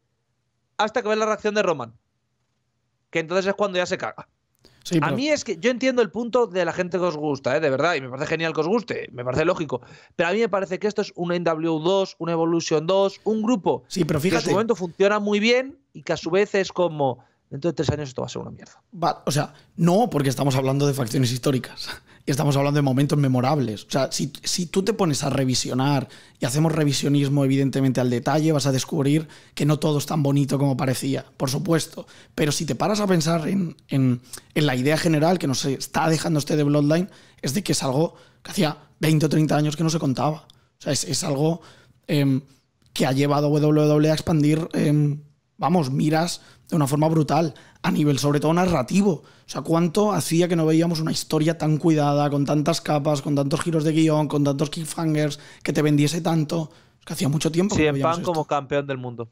hasta que ve la reacción de Roman. Que entonces es cuando ya se caga. Sí, pero... A mí es que yo entiendo el punto de la gente que os gusta, de verdad, y me parece genial que os guste, me parece lógico. Pero a mí me parece que esto es un NWO 2, un Evolution 2, un grupo sí, pero fíjate, que en su momento funciona muy bien y que a su vez es como, dentro de 3 años esto va a ser una mierda. O sea, no, porque estamos hablando de facciones históricas. Y estamos hablando de momentos memorables. O sea, si tú te pones a revisionar y hacemos revisionismo evidentemente al detalle, vas a descubrir que no todo es tan bonito como parecía, por supuesto. Pero si te paras a pensar en la idea general que nos está dejando este de Bloodline, es de que es algo que hacía 20 o 30 años que no se contaba. O sea, es algo que ha llevado a WWE a expandir, miras de una forma brutal, a nivel sobre todo narrativo. O sea, ¿cuánto hacía que no veíamos una historia tan cuidada, con tantas capas, con tantos giros de guión, con tantos cliffhangers, que te vendiese tanto? Es que hacía mucho tiempo que no veíamos CM Punk esto. como campeón del mundo.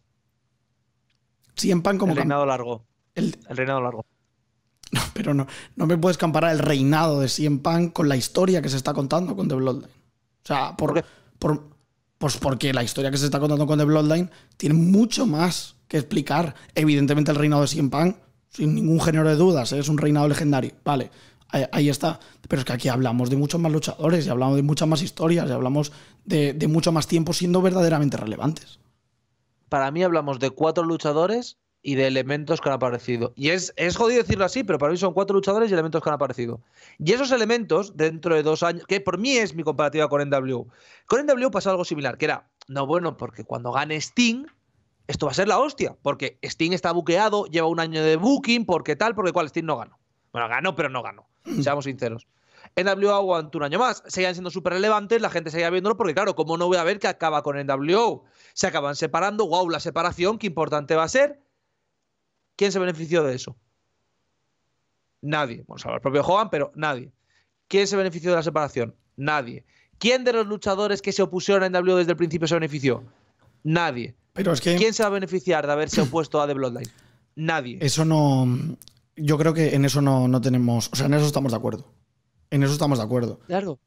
CM Punk como el reinado largo. El reinado largo. No, pero no me puedes comparar el reinado de CM Punk con la historia que se está contando con The Bloodline. O sea, pues porque la historia que se está contando con The Bloodline tiene mucho más que explicar. Evidentemente el reinado de CM Punk, sin ningún género de dudas, es un reinado legendario. Vale, ahí está. Pero es que aquí hablamos de muchos más luchadores y hablamos de muchas más historias y hablamos de mucho más tiempo siendo verdaderamente relevantes. Para mí hablamos de 4 luchadores y de elementos que han aparecido. Y es jodido decirlo así, pero para mí son 4 luchadores y elementos que han aparecido. Y esos elementos, dentro de 2 años, que por mí es mi comparativa con NWO. Con NWO pasa algo similar, que era, no, bueno, porque cuando gane Sting, esto va a ser la hostia, porque Sting está buqueado, lleva 1 año de booking, porque tal, porque cual, Sting no ganó. Bueno, ganó, pero no ganó, seamos sinceros. NWO aguantó 1 año más, seguían siendo súper relevantes, la gente seguía viéndolo, porque claro, ¿cómo no voy a ver que acaba con NWO? Se acaban separando, wow, la separación, qué importante va a ser. ¿Quién se benefició de eso? Nadie. Bueno, salvo el propio Hogan, pero nadie. ¿Quién se benefició de la separación? Nadie. ¿Quién de los luchadores que se opusieron a NWO desde el principio se benefició? Nadie. Pero es que... ¿Quién se va a beneficiar de haberse opuesto a The Bloodline? Nadie. Eso no... Yo creo que en eso no tenemos... O sea, en eso estamos de acuerdo. En eso estamos de acuerdo. Claro.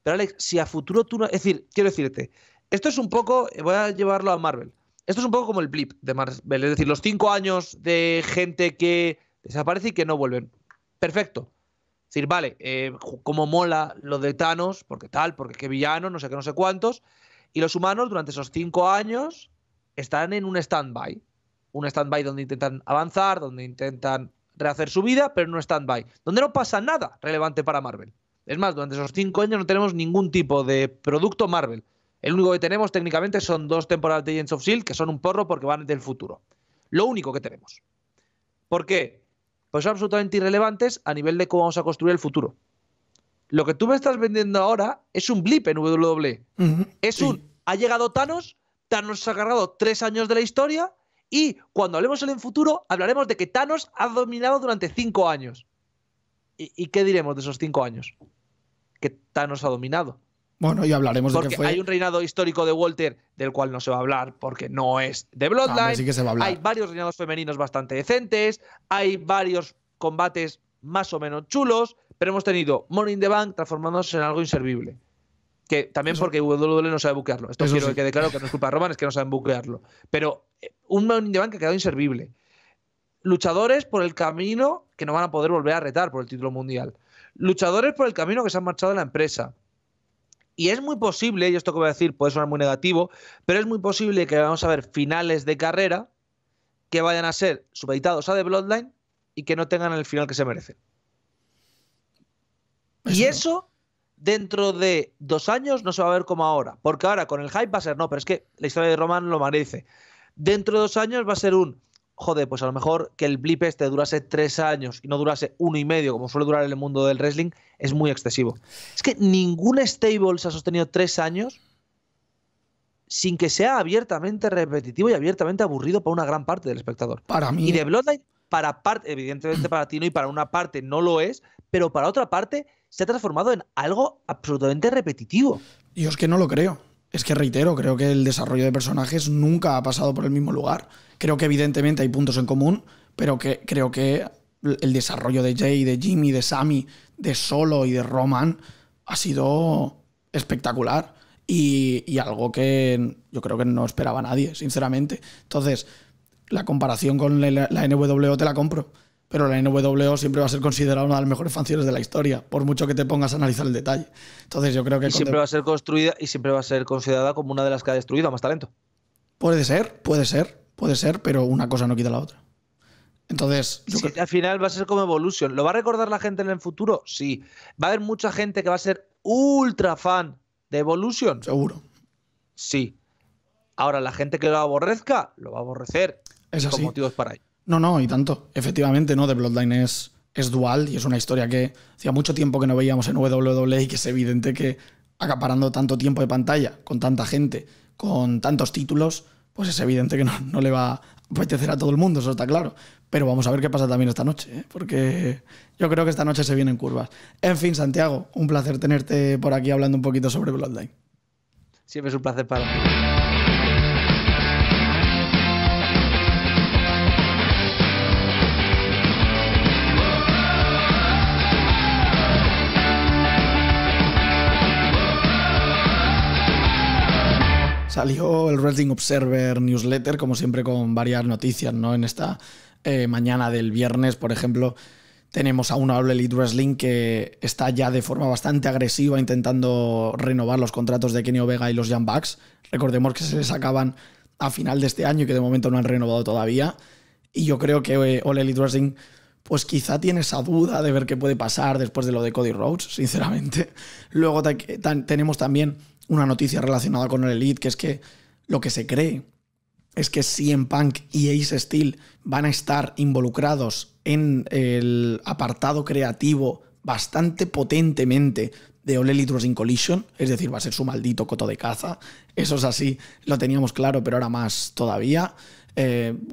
Pero Alex, si a futuro tú no... Es decir, quiero decirte, esto es un poco... Voy a llevarlo a Marvel. Esto es un poco como el blip de Marvel. Es decir, los 5 años de gente que desaparece y que no vuelven. Perfecto. Es decir, vale, como mola lo de Thanos, porque tal, porque qué villano, no sé qué, no sé cuántos. Y los humanos durante esos 5 años están en un stand-by. Un stand-by donde intentan avanzar, donde intentan rehacer su vida, pero en un stand-by. Donde no pasa nada relevante para Marvel. Es más, durante esos 5 años no tenemos ningún tipo de producto Marvel. El único que tenemos técnicamente son 2 temporadas de Agents of S.H.I.E.L.D. que son un porro porque van del futuro. Lo único que tenemos. ¿Por qué? Pues son absolutamente irrelevantes a nivel de cómo vamos a construir el futuro. Lo que tú me estás vendiendo ahora es un blip en WWE. Es un... Ha llegado Thanos se ha cargado 3 años de la historia y cuando hablemos en el futuro hablaremos de que Thanos ha dominado durante 5 años. ¿Y qué diremos de esos 5 años? Que Thanos ha dominado. Bueno, y hablaremos porque de que fue... hay un reinado histórico de Walter del cual no se va a hablar porque no es de Bloodline. No, sí que se va a hablar. Hay varios reinados femeninos bastante decentes, hay varios combates más o menos chulos, pero hemos tenido Money in the Bank transformándose en algo inservible. Que también porque WWE no sabe buquearlo. Esto quiero que quede claro que no es culpa de Roman, es que no saben buquearlo. Pero un Money in the Bank que ha quedado inservible. luchadores por el camino que no van a poder volver a retar por el título mundial. Luchadores por el camino que se han marchado de la empresa. Y es muy posible, y esto que voy a decir puede sonar muy negativo, pero es muy posible que vamos a ver finales de carrera que vayan a ser supeditados a The Bloodline y que no tengan el final que se merecen. Y eso, dentro de 2 años, no se va a ver como ahora. Porque ahora, con el hype va a ser, no, pero es que la historia de Roman lo merece. Dentro de 2 años va a ser joder, pues a lo mejor que el blip este durase 3 años y no durase 1 y medio, como suele durar en el mundo del wrestling, es muy excesivo. Es que ningún stable se ha sostenido 3 años sin que sea abiertamente repetitivo y abiertamente aburrido para una gran parte del espectador. Para mí... Y The Bloodline, evidentemente para ti no, y para una parte no lo es, pero para otra parte se ha transformado en algo absolutamente repetitivo. Yo es que no lo creo. Es que reitero, creo que el desarrollo de personajes nunca ha pasado por el mismo lugar. Creo que evidentemente hay puntos en común, pero creo que el desarrollo de Jay, de Jimmy, de Sami, de Solo y de Roman ha sido espectacular y algo que yo creo que no esperaba nadie, sinceramente. Entonces, la comparación con la NWO te la compro, pero la NWO siempre va a ser considerada una de las mejores facciones de la historia, por mucho que te pongas a analizar el detalle. Entonces yo creo que... Y siempre va a ser construida y siempre va a ser considerada como una de las que ha destruido a más talento. Puede ser, pero una cosa no quita la otra. Entonces... Al final va a ser como Evolution. ¿Lo va a recordar la gente en el futuro? Sí. ¿Va a haber mucha gente que va a ser ultra fan de Evolution? Seguro. Sí. Ahora, la gente que lo aborrezca, lo va a aborrecer. Es así. Con motivos para ello. No, y tanto. Efectivamente, ¿no? The Bloodline es dual y es una historia que hacía mucho tiempo que no veíamos en WWE y que es evidente que acaparando tanto tiempo de pantalla, con tanta gente, con tantos títulos, pues es evidente que no le va a apetecer a todo el mundo, eso está claro. Pero vamos a ver qué pasa también esta noche, ¿eh? Porque yo creo que esta noche se vienen curvas. En fin, Santiago, un placer tenerte por aquí hablando un poquito sobre Bloodline. Siempre es un placer para mí. Salió el Wrestling Observer Newsletter, como siempre, con varias noticias, ¿no? En esta mañana del viernes, por ejemplo, tenemos a una All Elite Wrestling que está ya de forma bastante agresiva intentando renovar los contratos de Kenny Omega y los Young Bucks. Recordemos que se les acaban a final de este año y que de momento no han renovado todavía. Y yo creo que All Elite Wrestling pues quizá tiene esa duda de ver qué puede pasar después de lo de Cody Rhodes, sinceramente. Luego tenemos también una noticia relacionada con el Elite, que es que lo que se cree es que CM Punk y Ace Steel van a estar involucrados en el apartado creativo bastante potentemente de All Elite Wrestling Collision, es decir, va a ser su maldito coto de caza. Eso es así, lo teníamos claro, pero ahora más todavía.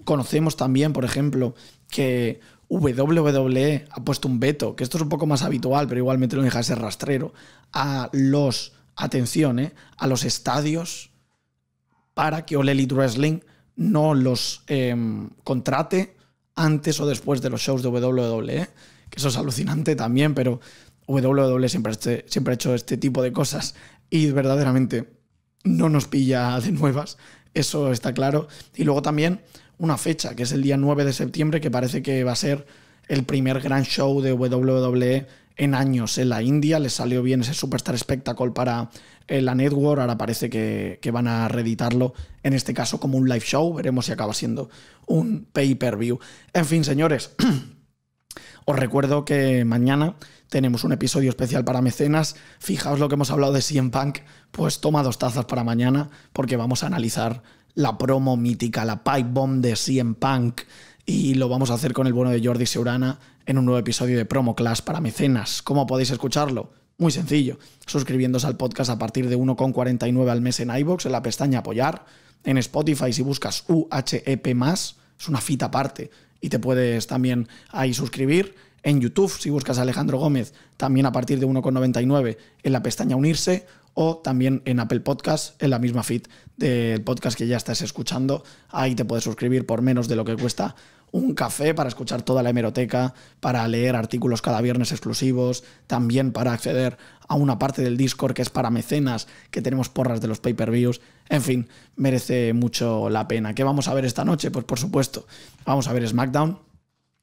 Conocemos también, por ejemplo, que WWE ha puesto un veto, que esto es un poco más habitual, pero igualmente no deja de ser rastrero, a los estadios para que All Elite Wrestling no los contrate antes o después de los shows de WWE, que eso es alucinante también, pero WWE siempre ha hecho este tipo de cosas y verdaderamente no nos pilla de nuevas, eso está claro. Y luego también una fecha, que es el día 9 de septiembre, que parece que va a ser el primer gran show de WWE en años en la India. Les salió bien ese Superstar Spectacle para la Network, ahora parece que van a reeditarlo, en este caso como un live show, veremos si acaba siendo un pay-per-view. En fin, señores, os recuerdo que mañana tenemos un episodio especial para mecenas. Fijaos lo que hemos hablado de CM Punk, pues toma 2 tazas para mañana, porque vamos a analizar la promo mítica, la pipe bomb de CM Punk, y lo vamos a hacer con el bueno de Jordi Seurana en un nuevo episodio de Promo Class para mecenas. ¿Cómo podéis escucharlo? Muy sencillo, suscribiéndose al podcast a partir de 1,49 al mes en iVoox, en la pestaña Apoyar. En Spotify, si buscas UHEP+, es una fita aparte, y te puedes también ahí suscribir. En YouTube, si buscas a Alejandro Gómez, también a partir de 1,99 en la pestaña Unirse, o también en Apple Podcast, en la misma feed del podcast que ya estás escuchando. Ahí te puedes suscribir por menos de lo que cuesta un café para escuchar toda la hemeroteca, para leer artículos cada viernes exclusivos, también para acceder a una parte del Discord que es para mecenas, que tenemos porras de los pay-per-views. En fin, merece mucho la pena. ¿Qué vamos a ver esta noche? Pues por supuesto, vamos a ver SmackDown.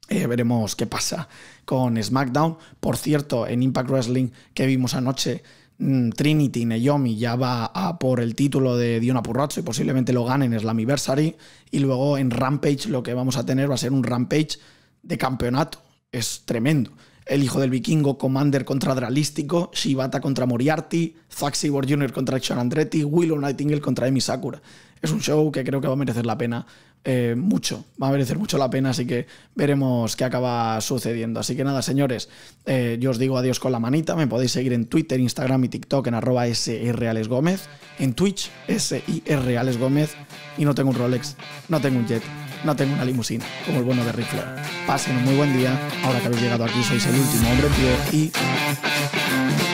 Veremos qué pasa con SmackDown. Por cierto, en Impact Wrestling que vimos anoche, Trinity Naomi ya va a por el título de Diona Purrazzo y posiblemente lo gane en Slammiversary. Y luego en Rampage lo que vamos a tener va a ser un Rampage de campeonato. Es tremendo. El hijo del vikingo, Commander contra Dralístico, Shibata contra Moriarty, Zack Sabre Jr. contra Sean Andretti, Willow Nightingale contra Emi Sakura. Es un show que creo que va a merecer la pena mucho. Va a merecer mucho la pena, así que veremos qué acaba sucediendo. Así que nada, señores, yo os digo adiós con la manita. Me podéis seguir en Twitter, Instagram y TikTok en @sralesgomez, en Twitch, SIRAlesGomez, y no tengo un Rolex, no tengo un jet, no tengo una limusina, como el bueno de Ric Flair. Pasen un muy buen día. Ahora que habéis llegado aquí, sois el último hombre en pie y...